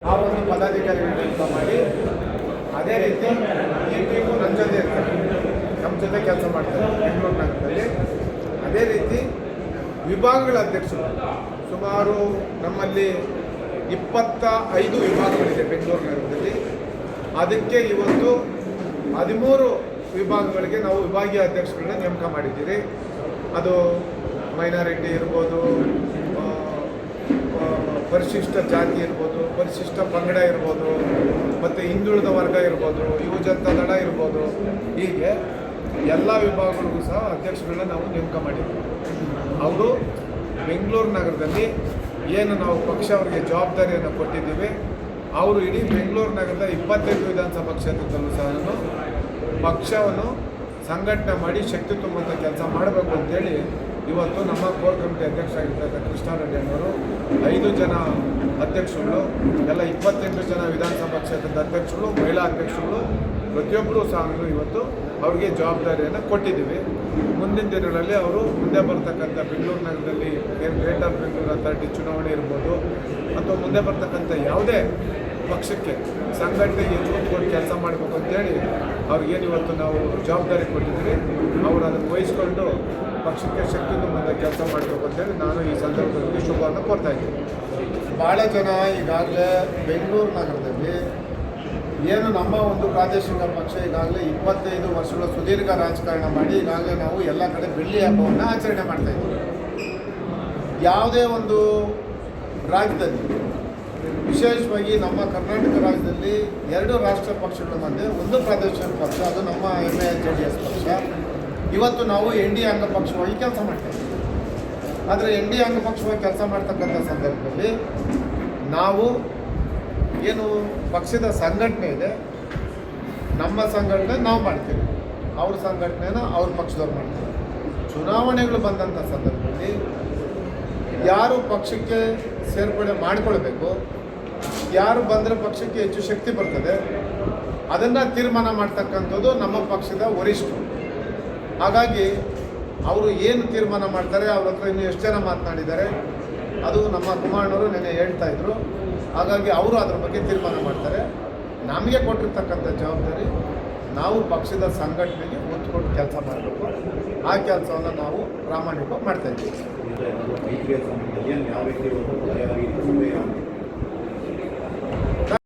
ನಾವೊಂದು ಪದಾಧಿಕಾರಿಗಳನ್ನ ನೇಮಕ ಮಾಡಿ ಅದೇ ರೀತಿ ಈ ಟೀಮು ನನ್ನ ಜೊತೆ ಇರ್ತಾರೆ, ನಮ್ಮ ಜೊತೆ ಕೆಲಸ ಮಾಡ್ತಾರೆ ಬೆಂಗಳೂರು ನಗರದಲ್ಲಿ. ಅದೇ ರೀತಿ ವಿಭಾಗಗಳ ಅಧ್ಯಕ್ಷರು ಸುಮಾರು ನಮ್ಮಲ್ಲಿ 25 ವಿಭಾಗಗಳಿದೆ ಬೆಂಗಳೂರು ನಗರದಲ್ಲಿ. ಅದಕ್ಕೆ ಇವತ್ತು 13 ವಿಭಾಗಗಳಿಗೆ ನಾವು ವಿಭಾಗೀಯ ಅಧ್ಯಕ್ಷಗಳನ್ನ ನೇಮಕ ಮಾಡಿದ್ದೀರಿ. ಅದು ಮೈನಾರಿಟಿ ಇರ್ಬೋದು, ಪರಿಶಿಷ್ಟ ಜಾತಿ ಇರ್ಬೋದು, ಪರಿಶಿಷ್ಟ ಪಂಗಡ ಇರ್ಬೋದು, ಮತ್ತು ಹಿಂದುಳಿದ ವರ್ಗ ಇರ್ಬೋದು, ಯುವಜನತಾ ದಳ ಇರ್ಬೋದು, ಹೀಗೆ ಎಲ್ಲ ವಿಭಾಗಗಳಿಗೂ ಸಹ ಅಧ್ಯಕ್ಷಗಳನ್ನ ನಾವು ನೇಮಕ ಮಾಡಿದ್ದೀವಿ. ಅವರು ಬೆಂಗಳೂರು ನಗರದಲ್ಲಿ ಏನು ನಾವು ಪಕ್ಷ ಅವರಿಗೆ ಜವಾಬ್ದಾರಿಯನ್ನು ಕೊಟ್ಟಿದ್ದೀವಿ, ಅವರು ಇಡೀ ಬೆಂಗಳೂರು ನಗರದ 28 ವಿಧಾನಸಭಾ ಕ್ಷೇತ್ರದಲ್ಲೂ ಸಹ ಪಕ್ಷವನ್ನು ಸಂಘಟನೆ ಮಾಡಿ ಶಕ್ತಿ ತುಂಬುವಂಥ ಕೆಲಸ ಮಾಡಬೇಕು ಅಂತೇಳಿ ಇವತ್ತು ನಮ್ಮ ಕೋರ್ ಕಮಿಟಿ ಅಧ್ಯಕ್ಷರಾಗಿದ್ದ ಕೃಷ್ಣಾರೆಡ್ಡಿ ಅವರು 5 ಜನ ಅಧ್ಯಕ್ಷರುಗಳು, ಎಲ್ಲ 28 ಜನ ವಿಧಾನಸಭಾ ಕ್ಷೇತ್ರದ ಅಧ್ಯಕ್ಷರು, ಮಹಿಳಾ ಅಧ್ಯಕ್ಷರುಗಳು ಪ್ರತಿಯೊಬ್ಬರೂ ಸಹ ಇವತ್ತು ಅವರಿಗೆ ಜವಾಬ್ದಾರಿಯನ್ನು ಕೊಟ್ಟಿದ್ದೀವಿ. ಮುಂದಿನ ದಿನಗಳಲ್ಲಿ ಅವರು ಮುಂದೆ ಬರ್ತಕ್ಕಂಥ ಬೆಂಗಳೂರು ನಗರದಲ್ಲಿ ಏನು ಗ್ರೇಟರ್ ಬೆಂಗಳೂರು ಅಥಾರಿಟಿ ಚುನಾವಣೆ ಇರ್ಬೋದು, ಅಥವಾ ಮುಂದೆ ಬರ್ತಕ್ಕಂಥ ಯಾವುದೇ ಪಕ್ಷಕ್ಕೆ ಸಂಘಟನೆಗೆ ಕೂತ್ಕೊಂಡು ಕೆಲಸ ಮಾಡಬೇಕು ಅಂತೇಳಿ ಅವ್ರಿಗೇನು ಇವತ್ತು ನಾವು ಜವಾಬ್ದಾರಿ ಕೊಟ್ಟಿದ್ದೀವಿ, ಅವರು ಅದನ್ನು ವಹಿಸ್ಕೊಂಡು ಪಕ್ಷಕ್ಕೆ ಶಕ್ತಿ ತುಂಬಂಥ ಕೆಲಸ ಮಾಡಬೇಕು ಅಂತೇಳಿ ನಾನು ಈ ಸಂದರ್ಭದಲ್ಲಿ ಶುಭವನ್ನು ಕೋರ್ತಾ ಇದ್ದೀನಿ. ಭಾಳ ಜನ ಈಗಾಗಲೇ ಬೆಂಗಳೂರು ನಗರದಲ್ಲಿ ಏನು ನಮ್ಮ ಒಂದು ಪ್ರಾದೇಶಿಕ ಪಕ್ಷ ಈಗಾಗಲೇ 25 ವರ್ಷಗಳ ಸುದೀರ್ಘ ರಾಜಕಾರಣ ಮಾಡಿ ಈಗಾಗಲೇ ನಾವು ಎಲ್ಲ ಕಡೆ ಬೆಳ್ಳಿ ಹಬ್ಬವನ್ನು ಆಚರಣೆ ಮಾಡ್ತಾಯಿದ್ದೀವಿ. ಯಾವುದೇ ಒಂದು ರಾಜ್ಯದಲ್ಲಿ, ವಿಶೇಷವಾಗಿ ನಮ್ಮ ಕರ್ನಾಟಕ ರಾಜ್ಯದಲ್ಲಿ 2 ರಾಷ್ಟ್ರ ಪಕ್ಷಗಳ ಮಧ್ಯೆ ಒಂದು ಪ್ರಾದೇಶಿಕ ಪಕ್ಷ, ಅದು ನಮ್ಮ MIL-JDS ಪಕ್ಷ. ಇವತ್ತು ನಾವು NDA ಅಂಗಪಕ್ಷವಾಗಿ ಕೆಲಸ ಮಾಡ್ತಾಯಿದ್ದೀವಿ. ಆದರೆ NDA ಅಂಗಪಕ್ಷವಾಗಿ ಕೆಲಸ ಮಾಡ್ತಕ್ಕಂಥ ಸಂದರ್ಭದಲ್ಲಿ ನಾವು ಏನು ಪಕ್ಷದ ಸಂಘಟನೆ ಇದೆ, ನಮ್ಮ ಸಂಘಟನೆ ನಾವು ಮಾಡ್ತೀವಿ, ಅವ್ರ ಸಂಘಟನೆನ ಅವ್ರ ಪಕ್ಷದವ್ರು ಮಾಡ್ತೀವಿ. ಚುನಾವಣೆಗಳು ಬಂದಂಥ ಸಂದರ್ಭದಲ್ಲಿ ಯಾರು ಪಕ್ಷಕ್ಕೆ ಸೇರ್ಪಡೆ ಮಾಡಿಕೊಳ್ಬೇಕು, ಯಾರು ಬಂದರೆ ಪಕ್ಷಕ್ಕೆ ಹೆಚ್ಚು ಶಕ್ತಿ ಬರ್ತದೆ, ಅದನ್ನು ತೀರ್ಮಾನ ಮಾಡ್ತಕ್ಕಂಥದ್ದು ನಮ್ಮ ಪಕ್ಷದ ವರಿಷ್ಠರು. ಹಾಗಾಗಿ ಅವರು ಏನು ತೀರ್ಮಾನ ಮಾಡ್ತಾರೆ, ಅವ್ರ ಹತ್ರ ಇನ್ನೂ ಎಷ್ಟು ಜನ ಮಾತನಾಡಿದ್ದಾರೆ, ಅದು ನಮ್ಮ ಕುಮಾರಣ್ಣವರು ನೆನ್ನೆ ಹೇಳ್ತಾಯಿದ್ರು. ಹಾಗಾಗಿ ಅವರು ಅದರ ಬಗ್ಗೆ ತೀರ್ಮಾನ ಮಾಡ್ತಾರೆ. ನಮಗೆ ಕೊಟ್ಟಿರ್ತಕ್ಕಂಥ ಜವಾಬ್ದಾರಿ ನಾವು ಪಕ್ಷದ ಸಂಘಟನೆಗೆ ಒತ್ತು ಕೊಟ್ಟು ಕೆಲಸ ಮಾಡಬೇಕು. ಆ ಕೆಲಸವನ್ನು ನಾವು ಪ್ರಾಮಾಣಿಕವಾಗಿ ಮಾಡ್ತಾಯಿದ್ದೀವಿ.